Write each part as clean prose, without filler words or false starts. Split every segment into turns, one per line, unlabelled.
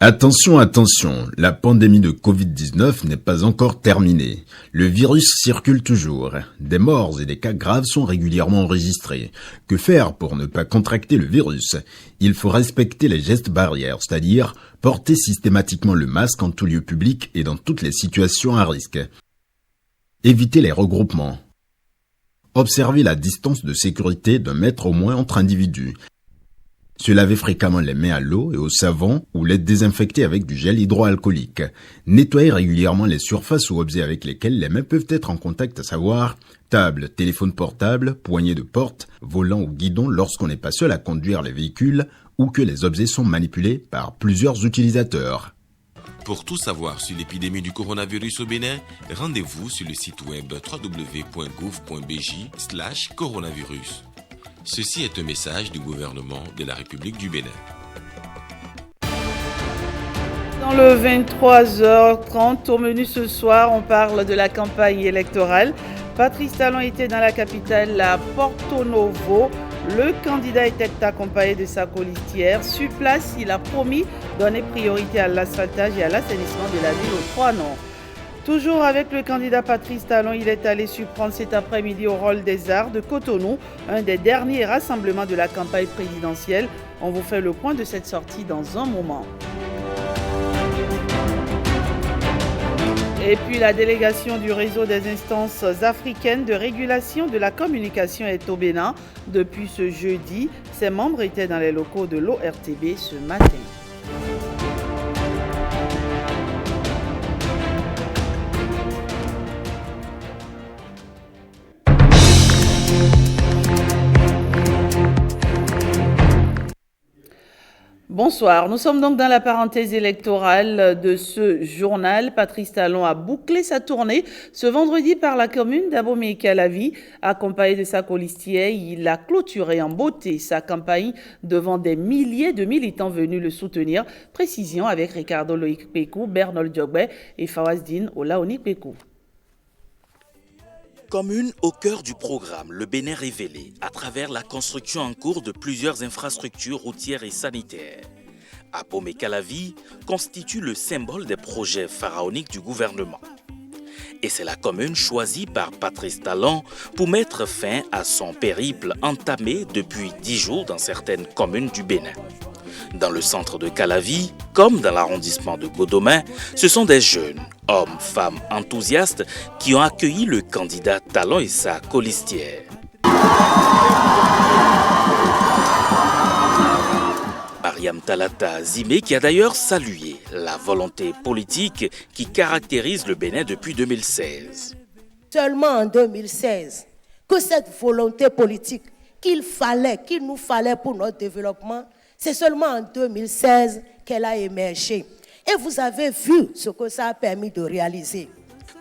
Attention, attention, la pandémie de Covid-19 n'est pas encore terminée. Le virus circule toujours. Des morts et des cas graves sont régulièrement enregistrés. Que faire pour ne pas contracter le virus? Il faut respecter les gestes barrières, c'est-à-dire porter systématiquement le masque en tout lieu public et dans toutes les situations à risque. Éviter les regroupements. Observer la distance de sécurité d'1 mètre au moins entre individus. Se laver fréquemment les mains à l'eau et au savon ou les désinfecter avec du gel hydroalcoolique. Nettoyer régulièrement les surfaces ou objets avec lesquels les mains peuvent être en contact, à savoir table, téléphone portable, poignée de porte, volant ou guidon lorsqu'on n'est pas seul à conduire les véhicules ou que les objets sont manipulés par plusieurs utilisateurs.
Pour tout savoir sur l'épidémie du coronavirus au Bénin, rendez-vous sur le site web www.gouv.bj/coronavirus. Ceci est un message du gouvernement de la République du Bénin.
Dans le 23h30, au menu ce soir, on parle de la campagne électorale. Patrice Talon était dans la capitale, à Porto Novo. Le candidat était accompagné de sa colistière. Sur place, il a promis donner priorité à l'asphaltage et à l'assainissement de la ville aux 3 noms. Toujours avec le candidat Patrice Talon, il est allé surprendre cet après-midi au Hall des Arts de Cotonou, un des derniers rassemblements de la campagne présidentielle. On vous fait le point de cette sortie dans un moment. Et puis la délégation du réseau des instances africaines de régulation de la communication est au Bénin. Depuis ce jeudi, ses membres étaient dans les locaux de l'ORTB ce matin. Bonsoir, nous sommes donc dans la parenthèse électorale de ce journal. Patrice Talon a bouclé sa tournée ce vendredi par la commune d'Abomey-Calavi. Accompagné de sa colistière, il a clôturé en beauté sa campagne devant des milliers de militants venus le soutenir. Précision avec Ricardo Loïc Pékou, Bernol Diogbe et Fawazdine Olaoni Pékou.
Commune au cœur du programme, le Bénin révélé à travers la construction en cours de plusieurs infrastructures routières et sanitaires. Abomey-Calavi constitue le symbole des projets pharaoniques du gouvernement. Et c'est la commune choisie par Patrice Talon pour mettre fin à son périple entamé depuis 10 jours dans certaines communes du Bénin. Dans le centre de Calavi, comme dans l'arrondissement de Godomain, ce sont des jeunes, hommes, femmes enthousiastes qui ont accueilli le candidat Talon et sa colistière. Mariam Talata Zimé qui a d'ailleurs salué la volonté politique qui caractérise le Bénin depuis 2016.
Seulement en 2016, que cette volonté politique qu'il nous fallait pour notre développement, c'est seulement en 2016 qu'elle a émergé. Et vous avez vu ce que ça a permis de réaliser.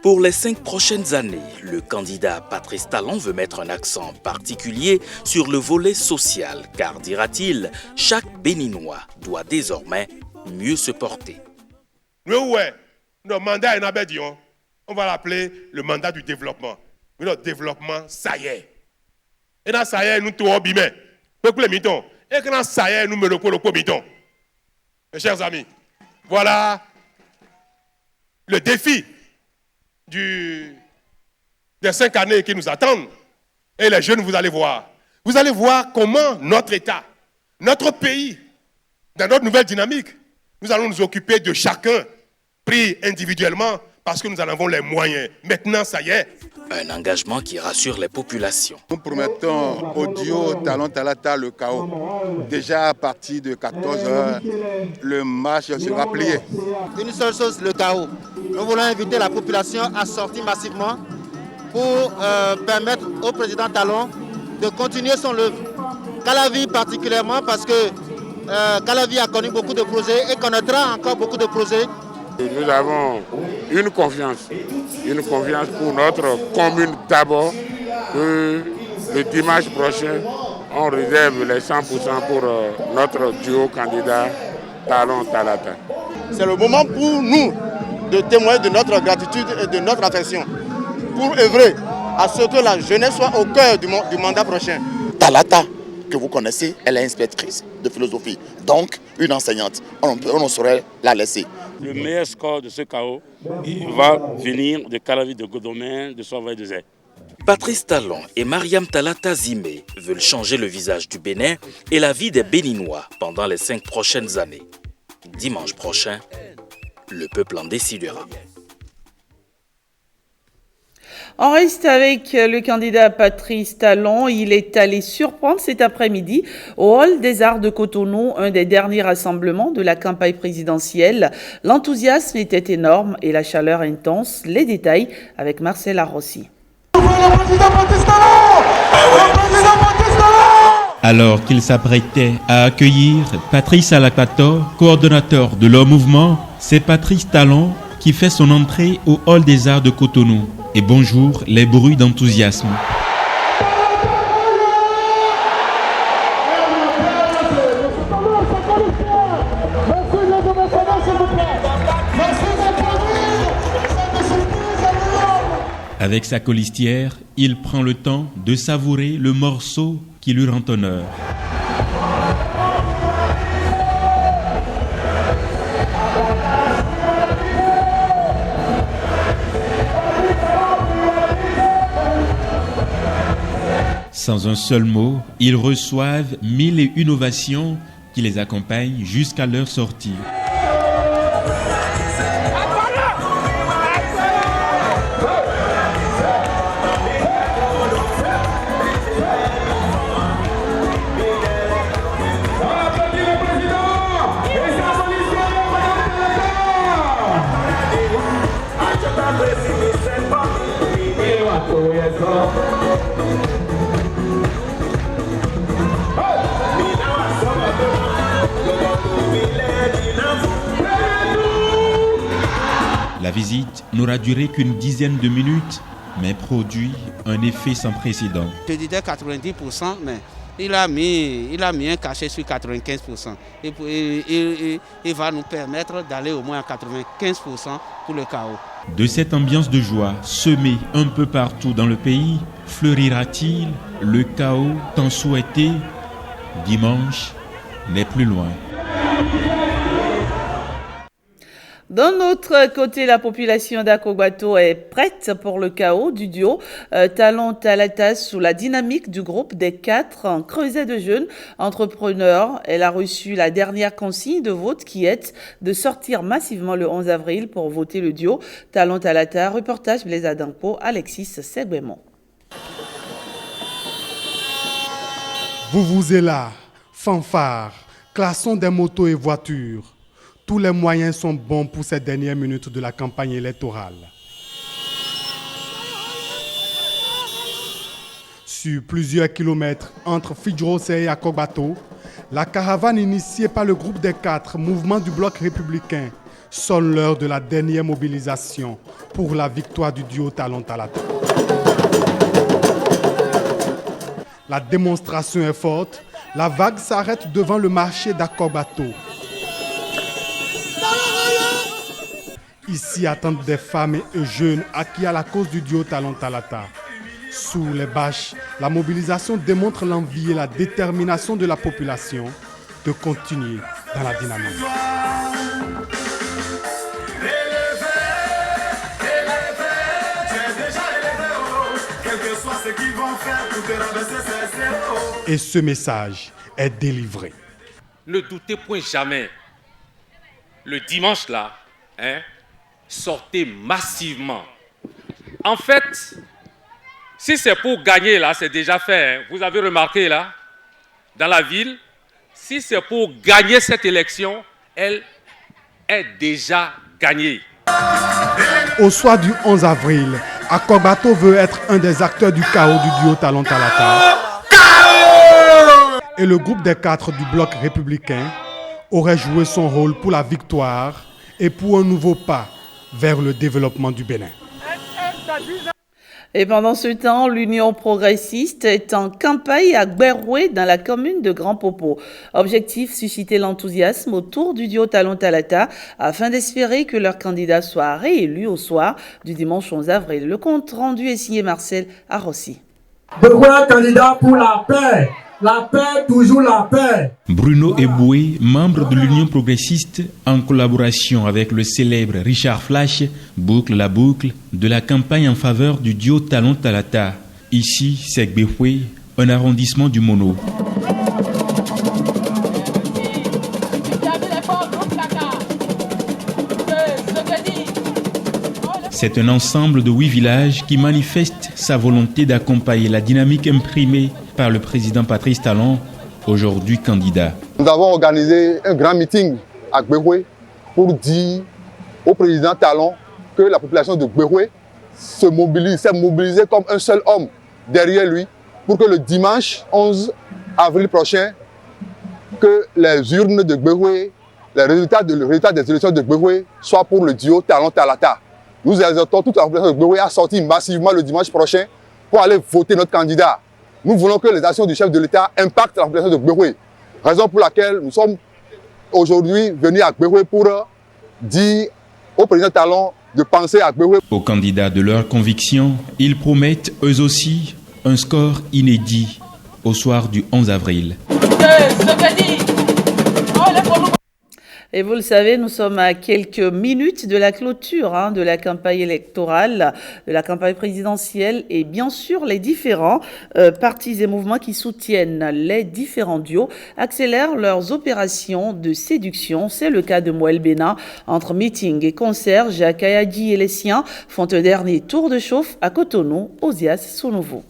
Pour les 5 prochaines années, le candidat Patrice Talon veut mettre un accent particulier sur le volet social, car, dira-t-il, chaque Béninois doit désormais mieux se porter.
Notre mandat est Abedion. On va l'appeler le mandat du développement. Mais notre développement, ça y est. Et là, ça y est, nous tout abîmés. Et quand ça y est, nous me le mitons. Mes chers amis, voilà le défi des 5 années qui nous attendent. Et les jeunes, vous allez voir. Vous allez voir comment notre État, notre pays, dans notre nouvelle dynamique, nous allons nous occuper de chacun, pris individuellement, parce que nous en avons les moyens. Maintenant, ça y est.
Un engagement qui rassure les populations.
Nous promettons au duo Talon Talata le chaos. Déjà à partir de 14h, le match sera plié.
Une seule chose, le chaos. Nous voulons inviter la population à sortir massivement pour permettre au président Talon de continuer son œuvre. Calavi particulièrement parce que Calavi a connu beaucoup de projets et connaîtra encore beaucoup de projets.
Nous avons une confiance pour notre commune d'abord. Le dimanche prochain, on réserve les 100% pour notre duo candidat Talon Talata.
C'est le moment pour nous de témoigner de notre gratitude et de notre affection pour œuvrer à ce que la jeunesse soit au cœur du mandat prochain.
Talata,
que vous connaissez, elle est inspectrice de philosophie. Donc, une enseignante, on ne saurait la laisser.
Le meilleur score de ce KO, il va venir de Calavi de Godomin, de Sauvaille de Zé.
Patrice Talon et Mariam Talata Zimé veulent changer le visage du Bénin et la vie des Béninois pendant les 5 prochaines années. Dimanche prochain, le peuple en décidera.
On reste avec le candidat Patrice Talon. Il est allé surprendre cet après-midi au Hall des Arts de Cotonou, un des derniers rassemblements de la campagne présidentielle. L'enthousiasme était énorme et la chaleur intense. Les détails avec Marcel Arrossi.
Alors qu'il s'apprêtait à accueillir Patrice Alakator, coordonnateur de leur mouvement, c'est Patrice Talon qui fait son entrée au Hall des Arts de Cotonou. Et bonjour les bruits d'enthousiasme. Avec sa colistière, il prend le temps de savourer le morceau qui lui rend honneur. Sans un seul mot, ils reçoivent 1001 ovations qui les accompagnent jusqu'à leur sortie. La visite n'aura duré qu'une dizaine de minutes, mais produit un effet sans précédent.
Je disais 90%, mais il a mis un cachet sur 95%. Et il va nous permettre d'aller au moins à 95% pour le chaos.
De cette ambiance de joie semée un peu partout dans le pays, fleurira-t-il le chaos tant souhaité? Dimanche n'est plus loin.
D'un autre côté, la population d'Akogbato est prête pour le chaos du duo Talon Talata sous la dynamique du groupe des 4 en creuset de jeunes entrepreneurs. Elle a reçu la dernière consigne de vote qui est de sortir massivement le 11 avril pour voter le duo Talon Talata. Reportage Blaise Adampo, Alexis Seguemon.
Vuvuzela, fanfare, klaxon des motos et voitures. Tous les moyens sont bons pour ces dernières minutes de la campagne électorale. Sur plusieurs kilomètres entre Fidjrose et Akogbato, la caravane initiée par le groupe des 4 mouvements du bloc républicain sonne l'heure de la dernière mobilisation pour la victoire du duo Talon Talata. La démonstration est forte, la vague s'arrête devant le marché d'Akogbato. Ici attendent des femmes et jeunes acquis à la cause du duo Talon Talata. Sous les bâches, la mobilisation démontre l'envie et la détermination de la population de continuer dans la dynamique. Et ce message est délivré.
Ne doutez point jamais, le dimanche là, sortez massivement. En fait, si c'est pour gagner là, c'est déjà fait. Vous avez remarqué là, dans la ville, si c'est pour gagner cette élection, elle est déjà gagnée.
Au soir du 11 avril, Akogbato veut être un des acteurs du chaos du duo Talon Talata. Et le groupe des 4 du bloc républicain aurait joué son rôle pour la victoire et pour un nouveau pas vers le développement du Bénin.
Et pendant ce temps, l'Union progressiste est en campagne à Gberoué dans la commune de Grand Popo. Objectif, susciter l'enthousiasme autour du duo Talon Talata afin d'espérer que leur candidat soit réélu au soir du dimanche 11 avril. Le compte rendu est signé Marcel Arrossi.
Berouet, candidat pour la paix. La paix, toujours la paix.
Bruno Eboué, membre de l'Union progressiste, en collaboration avec le célèbre Richard Flash, boucle la boucle de la campagne en faveur du duo Talon Talata. Ici, c'est Gbefoué, un arrondissement du Mono. C'est un ensemble de 8 villages qui manifeste sa volonté d'accompagner la dynamique imprimée par le président Patrice Talon, aujourd'hui candidat.
Nous avons organisé un grand meeting à Gbefoué pour dire au président Talon que la population de Gbefoué s'est mobilisée comme un seul homme derrière lui pour que le dimanche 11 avril prochain, que les urnes de Gbefoué, les résultats des élections de Gbefoué soient pour le duo Talon Talata. Nous exhortons toute la population de Gbefoué à sortir massivement le dimanche prochain pour aller voter notre candidat. Nous voulons que les actions du chef de l'État impactent la population de Gbefoué. Raison pour laquelle nous sommes aujourd'hui venus à Gbefoué pour dire au président Talon de penser à Gbefoué.
Aux candidats de leur conviction, ils promettent eux aussi un score inédit au soir du 11 avril.
Et vous le savez, nous sommes à quelques minutes de la clôture de la campagne électorale, de la campagne présidentielle et bien sûr les différents partis et mouvements qui soutiennent les différents duos accélèrent leurs opérations de séduction. C'est le cas de Moël Bénin. Entre meeting et concert, Jacques Ayadji et les siens font un dernier tour de chauffe à Cotonou, Osias Sounouveau.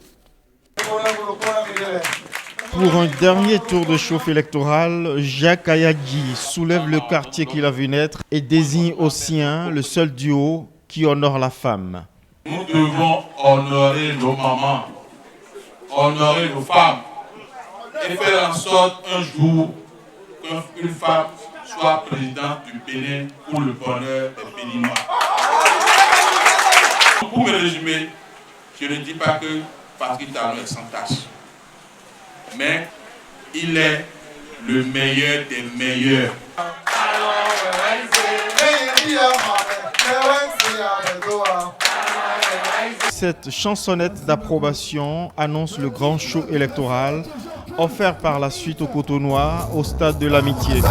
Pour un dernier tour de chauffe électoral, Jacques Ayadji soulève le quartier qu'il a vu naître et désigne au sien le seul duo qui honore la femme.
Nous devons honorer nos mamans, honorer nos femmes et faire en sorte un jour qu'une femme soit présidente du Bénin pour le bonheur des Béninois. Pour me résumer, je ne dis pas que Patrice Talon est sans tâche. Mais il est le meilleur des meilleurs.
Cette chansonnette d'approbation annonce le grand show électoral offert par la suite aux Cotonois au stade de l'Amitié.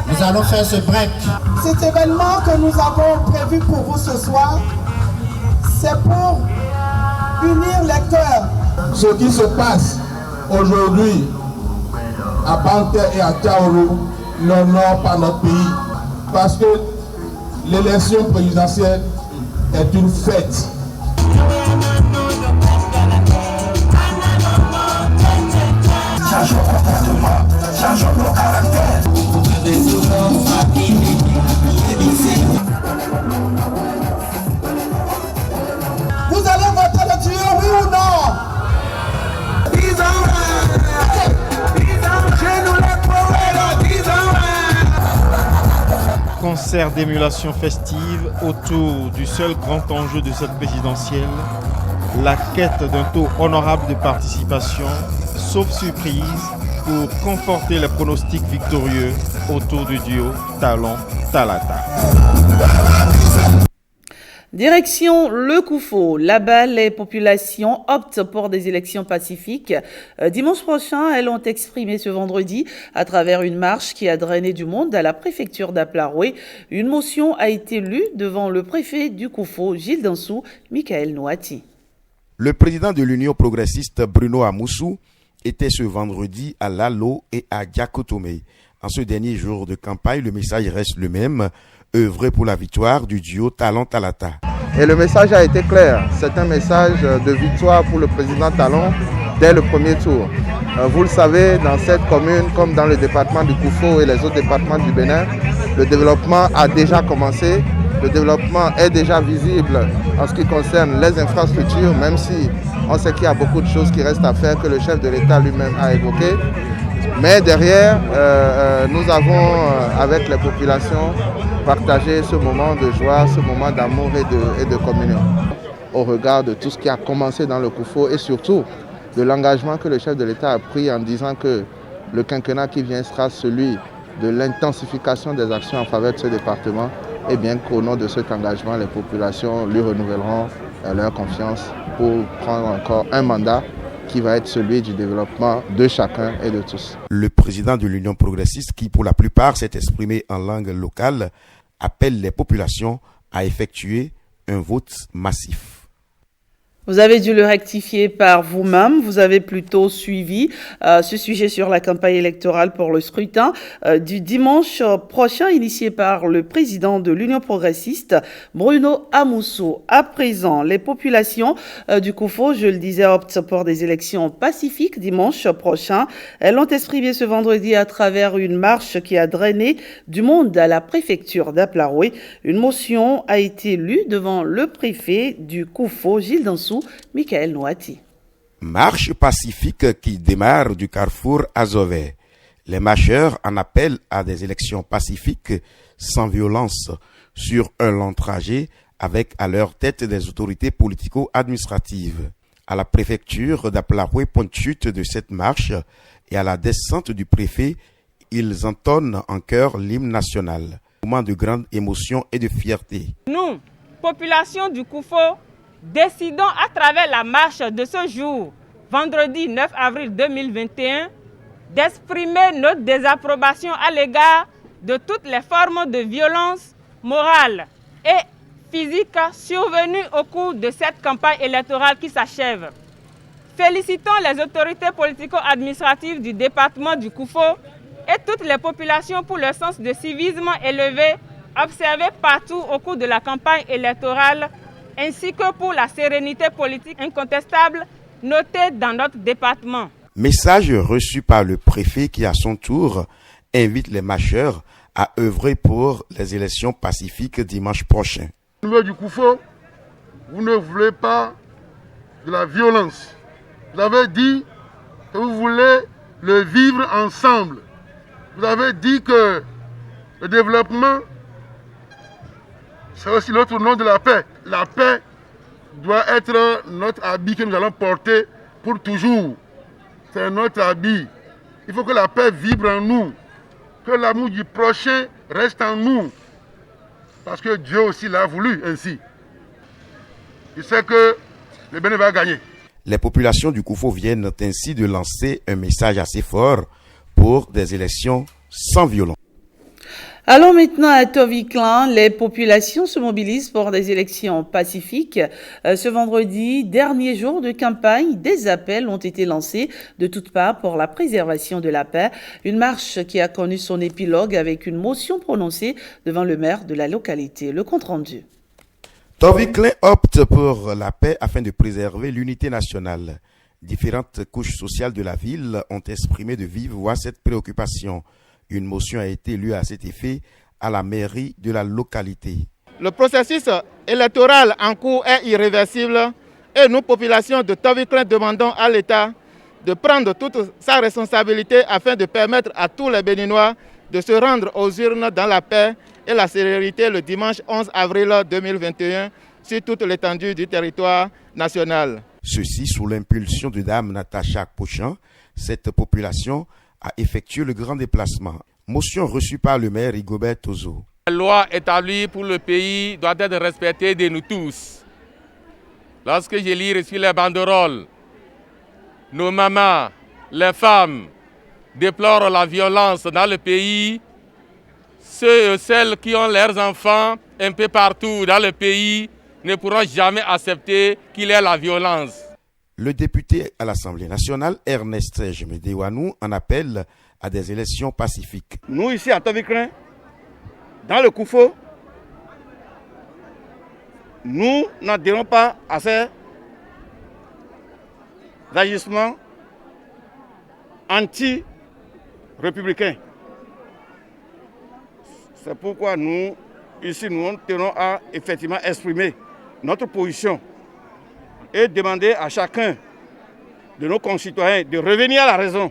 Nous allons faire ce break.
Cet événement que nous avons prévu pour vous ce soir, c'est pour unir les cœurs.
Ce qui se passe aujourd'hui à Banté et à Tchaourou n'honore pas notre pays. Parce que l'élection présidentielle est une fête. Changeons nos comportements, changeons nos caractères.
Vous allez voter le duo, oui ou non?
Concert d'émulation festive autour du seul grand enjeu de cette présidentielle, la quête d'un taux honorable de participation, sauf surprise, pour conforter les pronostics victorieux autour du duo Talon-Talata.
Direction le Koufo. Là-bas, les populations optent pour des élections pacifiques. Dimanche prochain, elles ont exprimé ce vendredi à travers une marche qui a drainé du monde à la préfecture d'Aplaroué. Une motion a été lue devant le préfet du Koufo, Gilles Dansou, Michael Nouati.
Le président de l'Union progressiste, Bruno Amoussou, était ce vendredi à Lalo et à Diakotomé. En ce dernier jour de campagne, le message reste le même. Œuvrer pour la victoire du duo Talon-Talata.
Et le message a été clair, c'est un message de victoire pour le président Talon dès le premier tour. Vous le savez, dans cette commune, comme dans le département du Koufo et les autres départements du Bénin, le développement a déjà commencé, le développement est déjà visible en ce qui concerne les infrastructures, même si on sait qu'il y a beaucoup de choses qui restent à faire que le chef de l'État lui-même a évoquées. Mais derrière, nous avons, avec les populations, partagé ce moment de joie, ce moment d'amour et de communion. Au regard de tout ce qui a commencé dans le Koufo et surtout de l'engagement que le chef de l'État a pris en disant que le quinquennat qui vient sera celui de l'intensification des actions en faveur de ce département. et bien qu'au nom de cet engagement, les populations lui renouvelleront leur confiance pour prendre encore un mandat qui va être celui du développement de chacun et de tous.
Le président de l'Union progressiste, qui pour la plupart s'est exprimé en langue locale, appelle les populations à effectuer un vote massif.
Vous avez dû le rectifier par vous-même. Vous avez plutôt suivi ce sujet sur la campagne électorale pour le scrutin du dimanche prochain, initié par le président de l'Union progressiste, Bruno Amoussou. À présent, les populations du Koufo, je le disais, optent pour des élections pacifiques dimanche prochain. Elles l'ont exprimé ce vendredi à travers une marche qui a drainé du monde à la préfecture d'Aplaroué. Une motion a été lue devant le préfet du Koufo, Gilles Dansou, Michael Nouati.
Marche pacifique qui démarre du carrefour Azové. Les marcheurs en appellent à des élections pacifiques sans violence sur un long trajet avec à leur tête des autorités politico-administratives. À la préfecture d'Aplaroué, point de chute de cette marche et à la descente du préfet, ils entonnent en chœur l'hymne national. Moment de grande émotion et de fierté.
Nous, population du Koufo, décidons à travers la marche de ce jour, vendredi 9 avril 2021, d'exprimer notre désapprobation à l'égard de toutes les formes de violence morale et physique survenues au cours de cette campagne électorale qui s'achève. Félicitons les autorités politico-administratives du département du Koufo et toutes les populations pour leur sens de civisme élevé observé partout au cours de la campagne électorale, ainsi que pour la sérénité politique incontestable notée dans notre département.
Message reçu par le préfet qui, à son tour, invite les marcheurs à œuvrer pour les élections pacifiques dimanche prochain.
Au niveau du Koufo, vous ne voulez pas de la violence. Vous avez dit que vous voulez le vivre ensemble. Vous avez dit que le développement, c'est aussi l'autre nom de la paix. La paix doit être notre habit que nous allons porter pour toujours. C'est notre habit. Il faut que la paix vibre en nous, que l'amour du prochain reste en nous. Parce que Dieu aussi l'a voulu ainsi. Il sait que le Bénin va gagner.
Les populations du Koufo viennent ainsi de lancer un message assez fort pour des élections sans violence.
Allons maintenant à Toviklan. Les populations se mobilisent pour des élections pacifiques. Ce vendredi, dernier jour de campagne, des appels ont été lancés de toutes parts pour la préservation de la paix. Une marche qui a connu son épilogue avec une motion prononcée devant le maire de la localité. Le compte rendu.
Toviklan opte pour la paix afin de préserver l'unité nationale. Différentes couches sociales de la ville ont exprimé de vive voix cette préoccupation. Une motion a été lue à cet effet à la mairie de la localité.
Le processus électoral en cours est irréversible et nous, populations de Toviklan, demandons à l'État de prendre toute sa responsabilité afin de permettre à tous les Béninois de se rendre aux urnes dans la paix et la sérénité le dimanche 11 avril 2021 sur toute l'étendue du territoire national.
Ceci sous l'impulsion de Dame Natacha Pochan. Cette population a effectué le grand déplacement. Motion reçue par le maire Rigobert Tozo.
La loi établie pour le pays doit être respectée de nous tous. Lorsque je lis sur les banderoles, nos mamans, les femmes déplorent la violence dans le pays. Ceux et celles qui ont leurs enfants un peu partout dans le pays ne pourront jamais accepter qu'il y ait la violence.
Le député à l'Assemblée nationale, Ernest Jemedewanou, en appelle à des élections pacifiques.
Nous, ici à Toviklan, dans le Koufo, nous n'adhérons pas à ces agissements anti-républicains. C'est pourquoi nous, ici, nous tenons à effectivement exprimer notre position et demander à chacun de nos concitoyens de revenir à la raison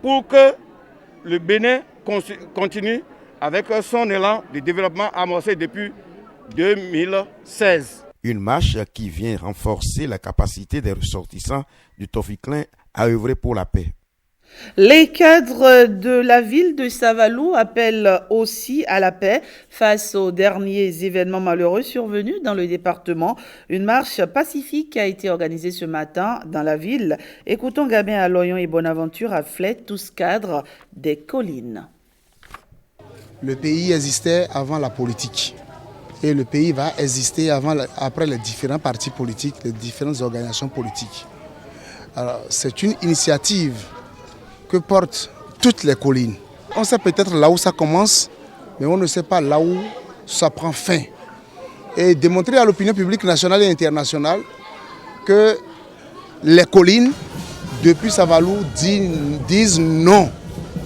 pour que le Bénin continue avec son élan de développement amorcé depuis 2016.
Une marche qui vient renforcer la capacité des ressortissants du Toviklan à œuvrer pour la paix.
Les cadres de la ville de Savalou appellent aussi à la paix face aux derniers événements malheureux survenus dans le département. Une marche pacifique a été organisée ce matin dans la ville. Écoutons Gabin Aloyon et Bonaventure à Flette, tous cadres des collines.
Le pays existait avant la politique et le pays va exister après les différents partis politiques, les différentes organisations politiques. Alors, c'est une initiative que portent toutes les collines. On sait peut-être là où ça commence, mais on ne sait pas là où ça prend fin. Et démontrer à l'opinion publique nationale et internationale que les collines, depuis Savalou, disent non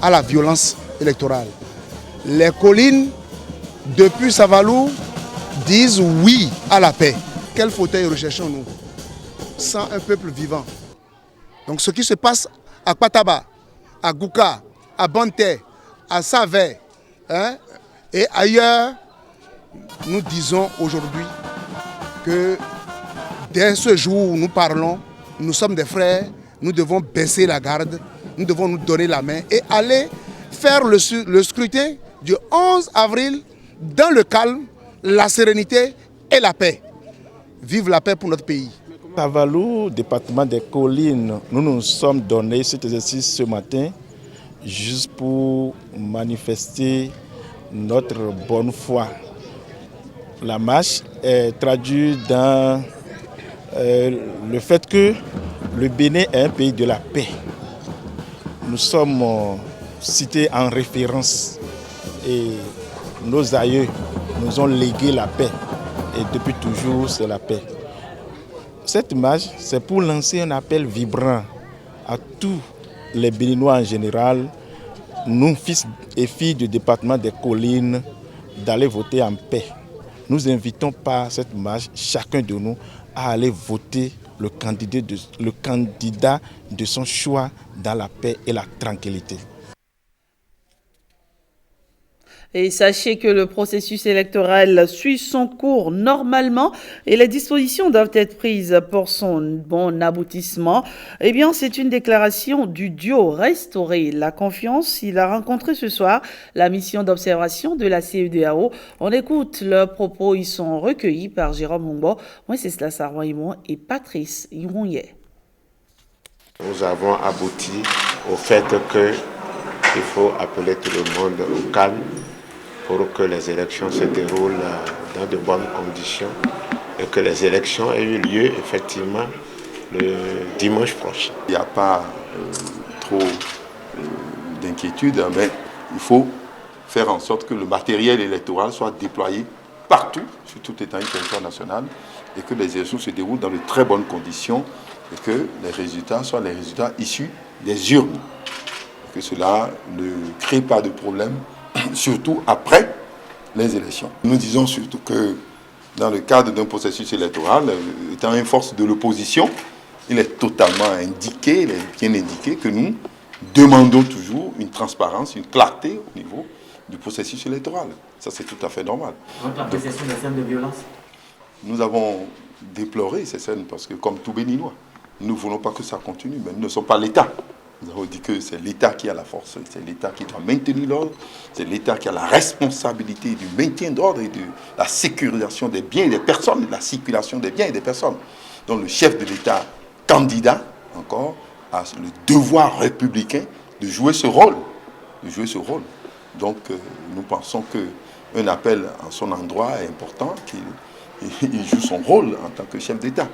à la violence électorale. Les collines, depuis Savalou, disent oui à la paix. Quel fauteuil recherchons-nous sans un peuple vivant? Donc ce qui se passe à Pataba, à Gouka, à Banté, à Savé, et ailleurs, nous disons aujourd'hui que dès ce jour où nous parlons, nous sommes des frères, nous devons baisser la garde, nous devons nous donner la main et aller faire le scrutin du 11 avril dans le calme, la sérénité et la paix. Vive la paix pour notre pays.
Savalou, département des collines, nous nous sommes donné cet exercice ce matin juste pour manifester notre bonne foi. La marche est traduite dans le fait que le Bénin est un pays de la paix. Nous sommes cités en référence et nos aïeux nous ont légué la paix et depuis toujours c'est la paix. Cette marche, c'est pour lancer un appel vibrant à tous les Béninois en général, nous, fils et filles du département des collines, d'aller voter en paix. Nous invitons par cette marche chacun de nous à aller voter le candidat de son choix dans la paix et la tranquillité.
Et sachez que le processus électoral suit son cours normalement et les dispositions doivent être prises pour son bon aboutissement. Eh bien, c'est une déclaration du duo Restaurer la confiance. Il a rencontré ce soir la mission d'observation de la CEDEAO. On écoute leurs propos. Ils sont recueillis par Jérôme Mungbo, Wenceslas Sarwaïmon et Patrice Irounyé.
Nous avons abouti au fait qu'il faut appeler tout le monde au calme pour que les élections se déroulent dans de bonnes conditions et que les élections aient eu lieu effectivement le dimanche prochain.
Il n'y a pas trop d'inquiétude, mais il faut faire en sorte que le matériel électoral soit déployé partout, sur tout état territoire national, et que les élections se déroulent dans de très bonnes conditions et que les résultats soient les résultats issus des urnes. Que cela ne crée pas de problème, surtout après les élections. Nous disons surtout que dans le cadre d'un processus électoral, étant une force de l'opposition, il est totalement indiqué, il est bien indiqué que nous demandons toujours une transparence, une clarté au niveau du processus électoral. Ça, c'est tout à fait normal.
Votre appréciation des scènes de violence?
Nous avons déploré ces scènes parce que, comme tout Béninois, nous ne voulons pas que ça continue, mais nous ne sommes pas l'État. Nous avons dit que c'est l'État qui a la force, c'est l'État qui doit maintenir l'ordre, c'est l'État qui a la responsabilité du maintien d'ordre et de la sécurisation des biens et des personnes, de la circulation des biens et des personnes. Donc le chef de l'État, candidat, encore, a le devoir républicain de jouer ce rôle. Donc nous pensons qu'un appel en son endroit est important, qu'il joue son rôle en tant que chef d'État.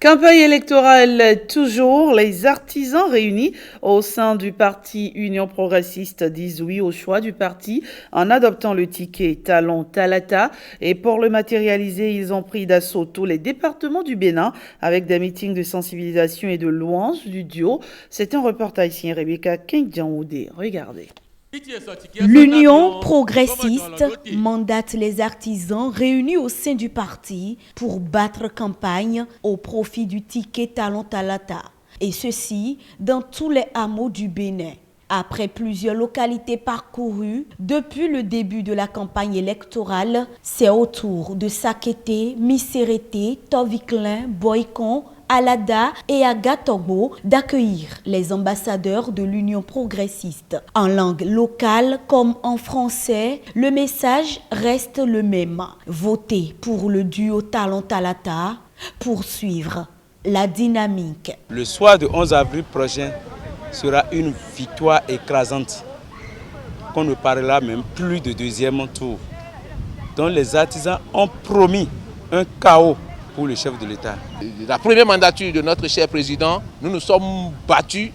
Campagne électorale toujours, les artisans réunis au sein du parti Union progressiste disent oui au choix du parti en adoptant le ticket Talon Talata et pour le matérialiser, ils ont pris d'assaut tous les départements du Bénin avec des meetings de sensibilisation et de louange du duo. C'est un reportage ici, Rebecca Kengiaoudé. Regardez.
L'Union progressiste mandate les artisans réunis au sein du parti pour battre campagne au profit du ticket Talon Talata. Et ceci dans tous les hameaux du Bénin. Après plusieurs localités parcourues depuis le début de la campagne électorale, c'est au tour de Sakété, Missérété, Toviklin, Boycon, Alada et à Gatogo d'accueillir les ambassadeurs de l'Union progressiste. En langue locale comme en français, le message reste le même. Votez pour le duo Talon Talata, poursuivre la dynamique.
Le soir du 11 avril prochain sera une victoire écrasante, qu'on ne parlera même plus de deuxième tour. Donc les artisans ont promis un chaos pour le chef de l'État.
La première mandature de notre cher président, nous nous sommes battus,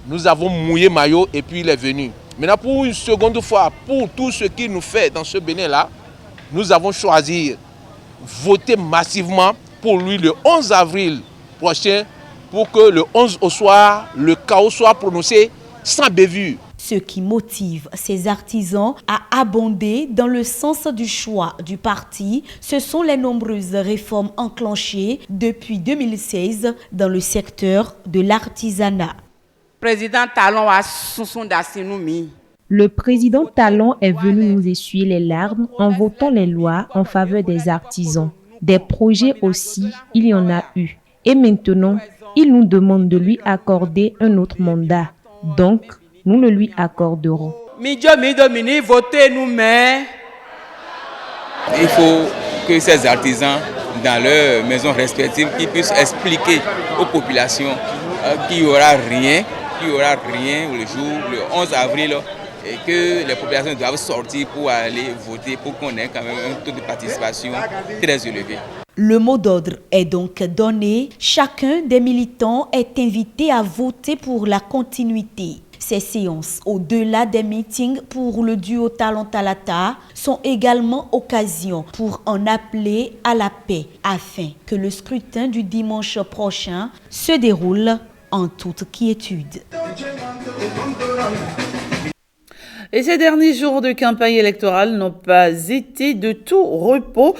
nous avons mouillé maillot et puis il est venu. Maintenant pour une seconde fois, pour tout ce qu'il nous fait dans ce Bénin-là, nous avons choisi voter massivement pour lui le 11 avril prochain pour que le 11 au soir, le chaos soit prononcé sans bévue.
Ce qui motive ces artisans à abonder dans le sens du choix du parti, ce sont les nombreuses réformes enclenchées depuis 2016 dans le secteur de l'artisanat.
Le président Talon est venu nous essuyer les larmes en votant les lois en faveur des artisans. Des projets aussi, il y en a eu. Et maintenant, il nous demande de lui accorder un autre mandat. Donc, nous le lui accorderons.
Il faut que ces artisans, dans leurs maisons respectives, qu'ils puissent expliquer aux populations qu'il n'y aura rien le jour, le 11 avril, et que les populations doivent sortir pour aller voter pour qu'on ait quand même un taux de participation très élevé.
Le mot d'ordre est donc donné. Chacun des militants est invité à voter pour la continuité. Ces séances, au-delà des meetings pour le duo Talon Talata, sont également occasion pour en appeler à la paix afin que le scrutin du dimanche prochain se déroule en toute quiétude.
Et ces derniers jours de campagne électorale n'ont pas été de tout repos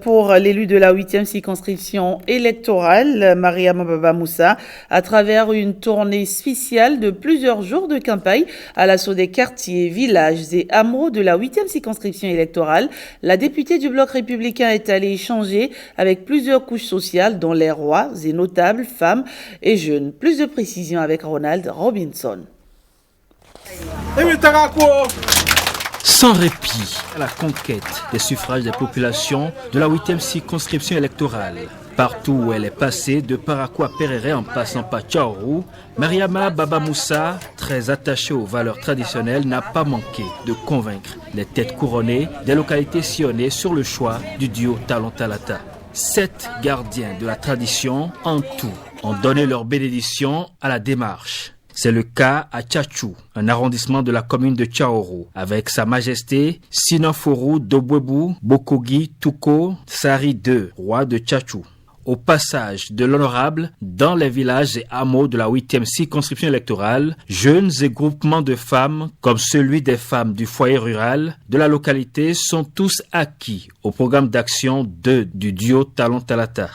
pour l'élu de la 8e circonscription électorale, Mariama Baba Moussa, à travers une tournée spéciale de plusieurs jours de campagne à l'assaut des quartiers, villages et hameaux de la 8e circonscription électorale. La députée du Bloc républicain est allée échanger avec plusieurs couches sociales, dont les rois et notables, femmes et jeunes. Plus de précisions avec Ronald Robinson.
Sans répit à la conquête des suffrages des populations de la 8e circonscription électorale. Partout où elle est passée, de Parakou à Perere en passant par Tchaourou, Mariama Baba Moussa, très attachée aux valeurs traditionnelles, n'a pas manqué de convaincre les têtes couronnées des localités sillonnées sur le choix du duo Talon Talata. 7 gardiens de la tradition en tout ont donné leur bénédiction à la démarche. C'est le cas à Tchatchou, un arrondissement de la commune de Tchaourou, avec Sa Majesté Sinafourou Dobwebou Bokogi Touko Sari II, roi de Tchatchou. Au passage de l'honorable dans les villages et hameaux de la 8e circonscription électorale, jeunes et groupements de femmes, comme celui des femmes du foyer rural de la localité, sont tous acquis au programme d'action du duo Talon Talata.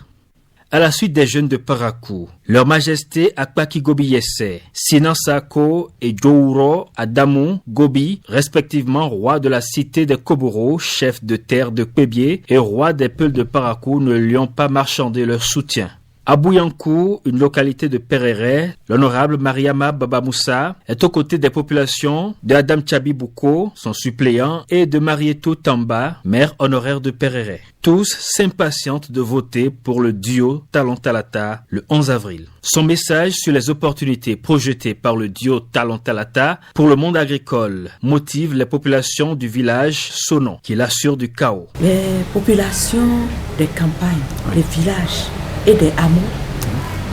À la suite des jeunes de Parakou, Leur Majesté Akpaki Gobi Yesse, Sinan Sako et Djouro Adamou Gobi, respectivement roi de la cité des Koboro, chef de terre de Kwebié et roi des Peuls de Parakou, ne lui ont pas marchandé leur soutien. À Bouyankou, une localité de Perere, l'honorable Mariama Baba Moussa est aux côtés des populations de Adam Tchabi Bouko, son suppléant, et de Marietou Tamba, maire honoraire de Perere. Tous s'impatientent de voter pour le duo Talon Talata le 11 avril. Son message sur les opportunités projetées par le duo Talon Talata pour le monde agricole motive les populations du village Sonon, qui l'assure du chaos.
Les populations des campagnes, des villages et des hameaux,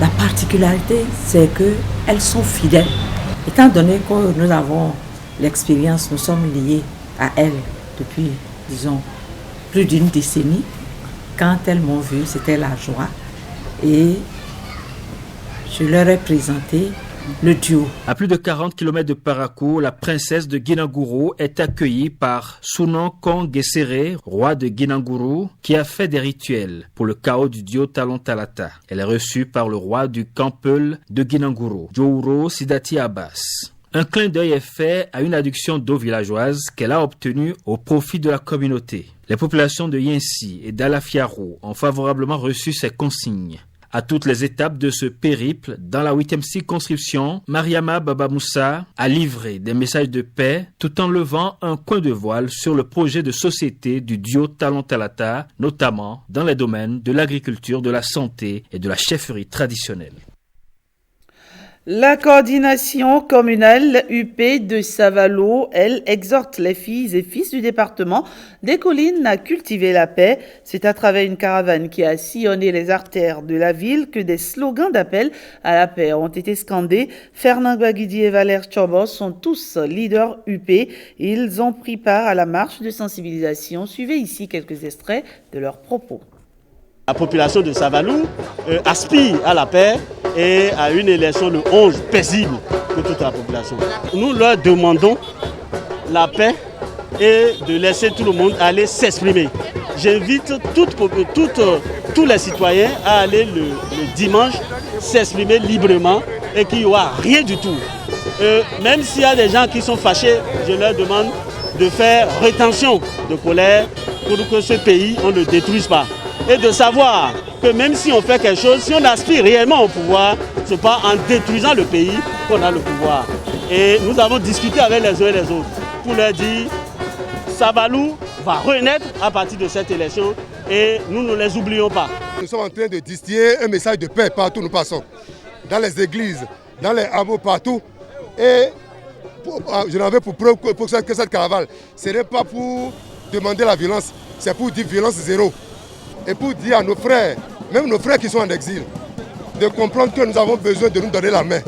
la particularité, c'est qu'elles sont fidèles. Étant donné que nous avons l'expérience, nous sommes liés à elles depuis, disons, plus d'une décennie. Quand elles m'ont vu, c'était la joie. Et je leur ai présenté le duo.
À plus de 40 km de Parakou, la princesse de Guinangourou est accueillie par Sounan Kong Gesere, roi de Guinangourou, qui a fait des rituels pour le chaos du duo Talon Talata. Elle est reçue par le roi du Campeul de Guinangourou, Djouro Sidati Abbas. Un clin d'œil est fait à une adduction d'eau villageoise qu'elle a obtenue au profit de la communauté. Les populations de Yensi et d'Alafiaro ont favorablement reçu ces consignes. À toutes les étapes de ce périple, dans la 8e circonscription, Mariama Baba Moussa a livré des messages de paix tout en levant un coin de voile sur le projet de société du duo Talon Talata, notamment dans les domaines de l'agriculture, de la santé et de la chefferie traditionnelle.
La coordination communale UP de Savalo, elle, exhorte les filles et fils du département des collines à cultiver la paix. C'est à travers une caravane qui a sillonné les artères de la ville que des slogans d'appel à la paix ont été scandés. Fernand Guaguidi et Valère Chobos sont tous leaders UP. Ils ont pris part à la marche de sensibilisation. Suivez ici quelques extraits de leurs propos.
La population de Savalou aspire à la paix et à une élection le 11 paisible pour toute la population. Nous leur demandons la paix et de laisser tout le monde aller s'exprimer. J'invite tous les citoyens à aller le dimanche s'exprimer librement et qu'il n'y aura rien du tout. Même s'il y a des gens qui sont fâchés, je leur demande de faire rétention de colère pour que ce pays, on ne le détruise pas. Et de savoir que même si on fait quelque chose, si on aspire réellement au pouvoir, ce n'est pas en détruisant le pays qu'on a le pouvoir. Et nous avons discuté avec les uns et les autres pour leur dire Savalou va renaître à partir de cette élection et nous ne les oublions pas.
Nous sommes en train de distiller un message de paix partout où nous passons. Dans les églises, dans les hameaux, partout. Et je n'en veux pour preuve que cette caravane, ce n'est pas pour demander la violence, c'est pour dire violence zéro. Et pour dire à nos frères, même nos frères qui sont en exil, de comprendre que nous avons besoin de nous donner la main.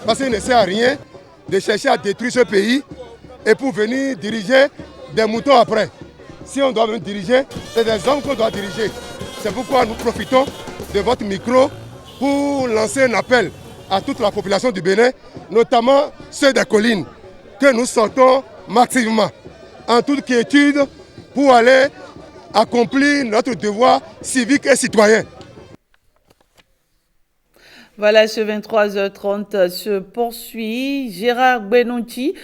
Parce qu'il ne sert à rien de chercher à détruire ce pays et pour venir diriger des moutons après. Si on doit venir diriger, c'est des hommes qu'on doit diriger. C'est pourquoi nous profitons de votre micro pour lancer un appel à toute la population du Bénin, notamment ceux des collines, que nous sortons massivement en toute quiétude pour aller accomplir notre devoir civique et citoyen.
Voilà, ce 23h30 se poursuit. Gérard Benonchi,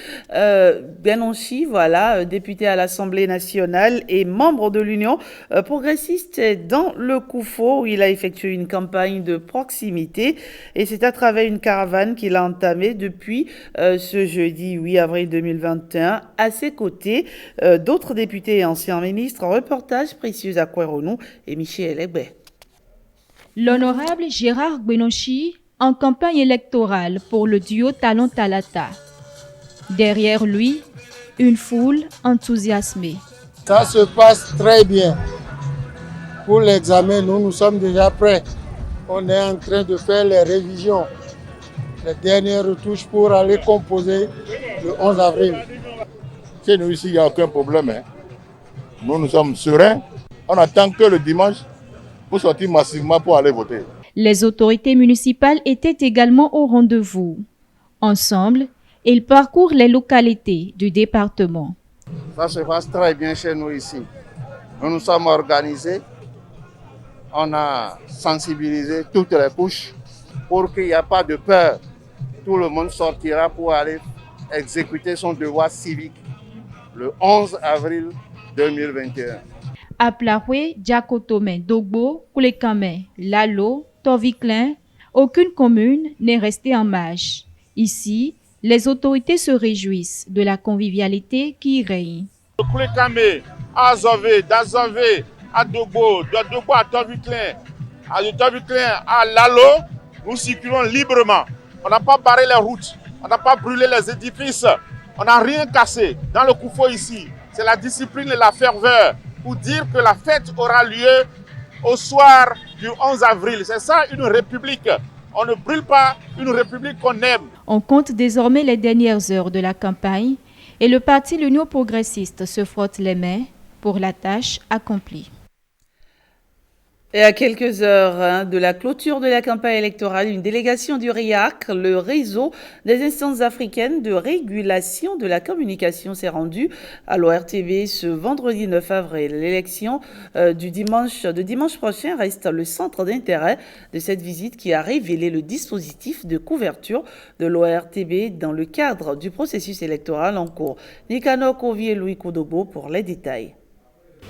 député à l'Assemblée nationale et membre de l'Union progressiste dans le Koufo, où il a effectué une campagne de proximité. Et c'est à travers une caravane qu'il a entamée depuis ce jeudi 8 avril 2021. À ses côtés, d'autres députés et anciens ministres. Reportage précieux à Koueronou et Michel Egbe.
L'honorable Gérard Benonchi en campagne électorale pour le duo Talon Talata. Derrière lui, une foule enthousiasmée.
Ça se passe très bien. Pour l'examen, nous sommes déjà prêts. On est en train de faire les révisions, les dernières retouches pour aller composer le 11 avril.
Chez nous ici, il n'y a aucun problème. Nous sommes sereins. On attend que le dimanche pour sortir massivement pour aller voter.
Les autorités municipales étaient également au rendez-vous. Ensemble, ils parcourent les localités du département.
Ça se passe très bien chez nous ici. Nous nous sommes organisés. On a sensibilisé toutes les couches pour qu'il n'y ait pas de peur. Tout le monde sortira pour aller exécuter son devoir civique le 11 avril 2021.
À Plahoué, Diakotome, Dogbo, Koulekame, Lalo, Toviclin, aucune commune n'est restée en marge. Ici, les autorités se réjouissent de la convivialité qui y règne.
Koulekame, à Zové, d'Azové, à Dogbo, de Dogbo à Toviclin, à Toviclin à Lalo, nous circulons librement. On n'a pas barré les routes, on n'a pas brûlé les édifices, on n'a rien cassé. Dans le Koufo ici, c'est la discipline et la ferveur pour dire que la fête aura lieu au soir du 11 avril. C'est ça une république. On ne brûle pas une république qu'on aime.
On compte désormais les dernières heures de la campagne et le parti L'Union progressiste se frotte les mains pour la tâche accomplie.
Et à quelques heures de la clôture de la campagne électorale, une délégation du RIAC, le réseau des instances africaines de régulation de la communication, s'est rendue à l'ORTB ce vendredi 9 avril. L'élection de dimanche prochain reste le centre d'intérêt de cette visite qui a révélé le dispositif de couverture de l'ORTB dans le cadre du processus électoral en cours. Nicanor Kovi et Louis Koudogbo pour les détails.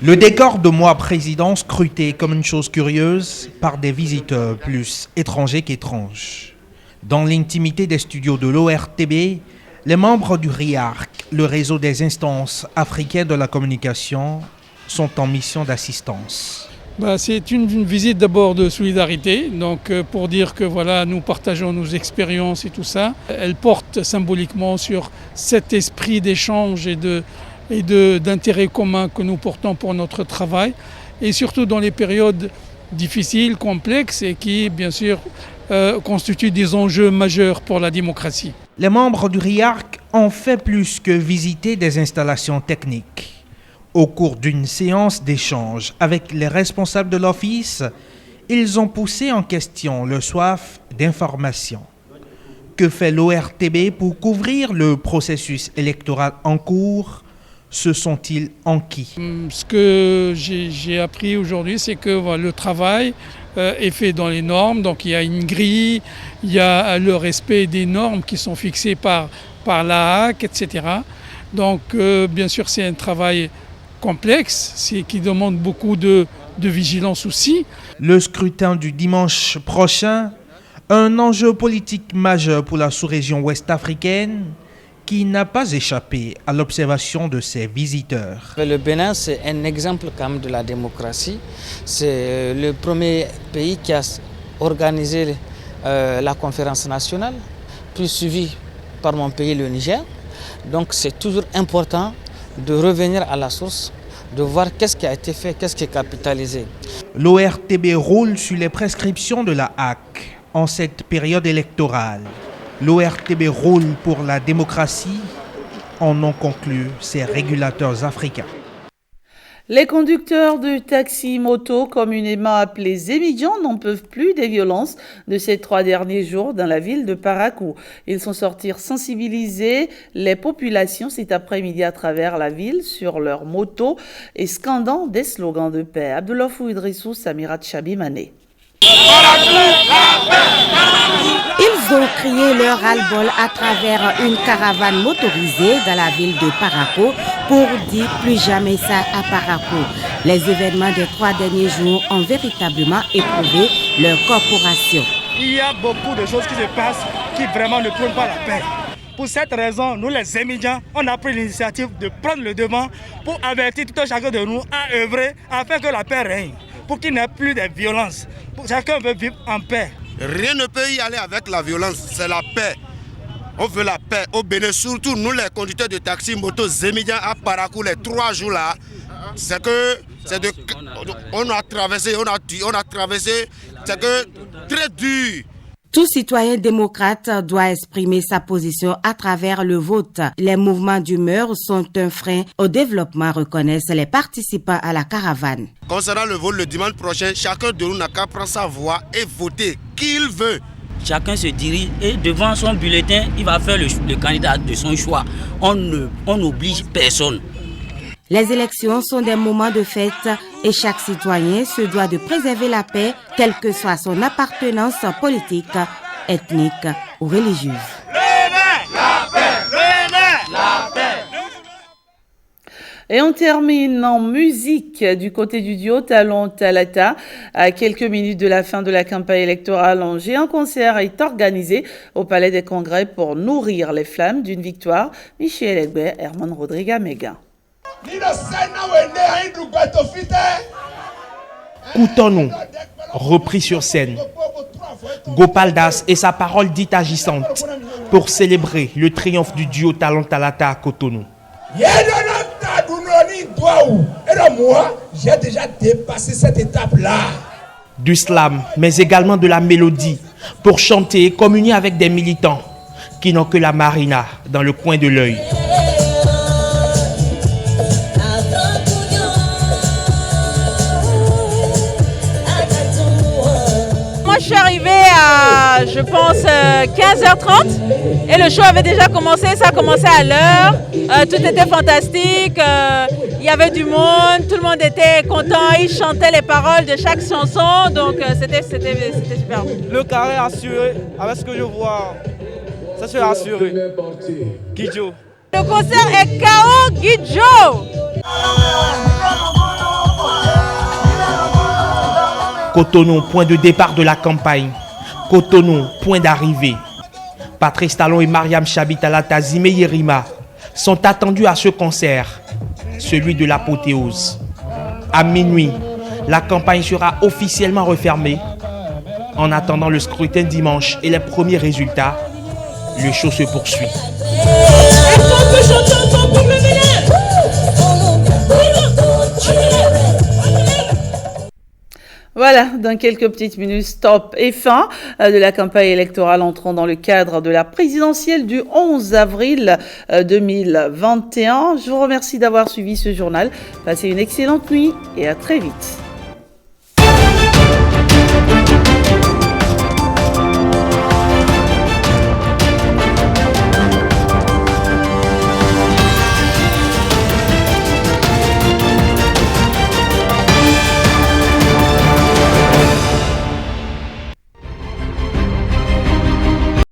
Le décor de moi président scruté comme une chose curieuse par des visiteurs plus étrangers qu'étranges. Dans l'intimité des studios de l'ORTB, les membres du RIARC, le réseau des instances africaines de la communication, sont en mission d'assistance.
C'est une visite d'abord de solidarité, donc pour dire que voilà, nous partageons nos expériences et tout ça. Elle porte symboliquement sur cet esprit d'échange et d'intérêt commun que nous portons pour notre travail, et surtout dans les périodes difficiles, complexes et qui, bien sûr, constituent des enjeux majeurs pour la démocratie.
Les membres du RIARC ont fait plus que visiter des installations techniques. Au cours d'une séance d'échange avec les responsables de l'office, ils ont poussé en question leur soif d'information. Que fait l'ORTB pour couvrir le processus électoral en cours? Se sont-ils enquis?
Ce que j'ai appris aujourd'hui, c'est que le travail est fait dans les normes. Donc il y a une grille, il y a le respect des normes qui sont fixées par l'AAC, etc. Donc bien sûr, c'est un travail complexe, qui demande beaucoup de vigilance aussi.
Le scrutin du dimanche prochain, un enjeu politique majeur pour la sous-région ouest-africaine qui n'a pas échappé à l'observation de ses visiteurs.
Le Bénin, c'est un exemple quand même de la démocratie. C'est le premier pays qui a organisé la conférence nationale, puis suivi par mon pays, le Niger. Donc c'est toujours important de revenir à la source, de voir qu'est-ce qui a été fait, qu'est-ce qui est capitalisé.
L'ORTB roule sur les prescriptions de la HAC en cette période électorale. L'ORTB roule pour la démocratie, en ont conclu ces régulateurs africains.
Les conducteurs de taxi-moto, communément appelés Zémidjan, n'en peuvent plus des violences de ces 3 derniers jours dans la ville de Parakou. Ils sont sortis sensibiliser les populations cet après-midi à travers la ville sur leurs motos et scandant des slogans de paix. Abdoulafou Idrissou, Samira Tchabi-Mané.
Ils ont crié leur ras-le-bol à travers une caravane motorisée dans la ville de Parakou pour dire plus jamais ça à Parakou. Les événements des 3 derniers jours ont véritablement éprouvé leur corporation.
Il y a beaucoup de choses qui se passent qui vraiment ne prennent pas la paix. Pour cette raison, nous les Zémidjans, on a pris l'initiative de prendre le devant pour avertir tout un chacun de nous à œuvrer afin que la paix règne, pour qu'il n'y ait plus de violence. Chacun veut vivre en paix.
Rien ne peut y aller avec la violence, c'est la paix. On veut la paix au Bénin, surtout nous les conducteurs de taxi, moto, Zémidjan à Parakou, les 3 jours là. On a traversé, c'est que très dur.
Tout citoyen démocrate doit exprimer sa position à travers le vote. Les mouvements d'humeur sont un frein au développement, reconnaissent les participants à la caravane.
Concernant le vote le dimanche prochain, chacun de nous n'a qu'à prendre sa voix et voter qui il veut.
Chacun se dirige et devant son bulletin, il va faire le candidat de son choix. On n'oblige personne.
Les élections sont des moments de fête et chaque citoyen se doit de préserver la paix, quelle que soit son appartenance politique, ethnique ou religieuse.
Et on termine en musique du côté du duo Talon Talata. À quelques minutes de la fin de la campagne électorale, un géant concert est organisé au Palais des Congrès pour nourrir les flammes d'une victoire. Michel Egbe, Herman Rodrigue Mega.
Coutons-nous, repris sur scène. Gopal Das et sa parole dite agissante pour célébrer le triomphe du duo Talon Talata à Cotonou.
Et moi, j'ai déjà dépassé cette étape-là.
Du slam, mais également de la mélodie pour chanter et communier avec des militants qui n'ont que la marina dans le coin de l'œil.
Je suis arrivée à, je pense, 15h30 et le show avait déjà commencé, ça a commencé à l'heure, tout était fantastique, il y avait du monde, tout le monde était content, ils chantaient les paroles de chaque chanson, donc c'était super.
Le carré assuré, avec ce que je vois, ça c'est assuré. Guidjo.
Le concert est KO Guidjo.
Cotonou, point de départ de la campagne. Cotonou, point d'arrivée. Patrice Talon et Mariam Chabi-Talata Zime Yerima sont attendus à ce concert, celui de l'apothéose. À minuit, la campagne sera officiellement refermée. En attendant le scrutin dimanche et les premiers résultats, le show se poursuit.
Voilà, dans quelques petites minutes, stop et fin de la campagne électorale entrant dans le cadre de la présidentielle du 11 avril 2021. Je vous remercie d'avoir suivi ce journal. Passez une excellente nuit et à très vite.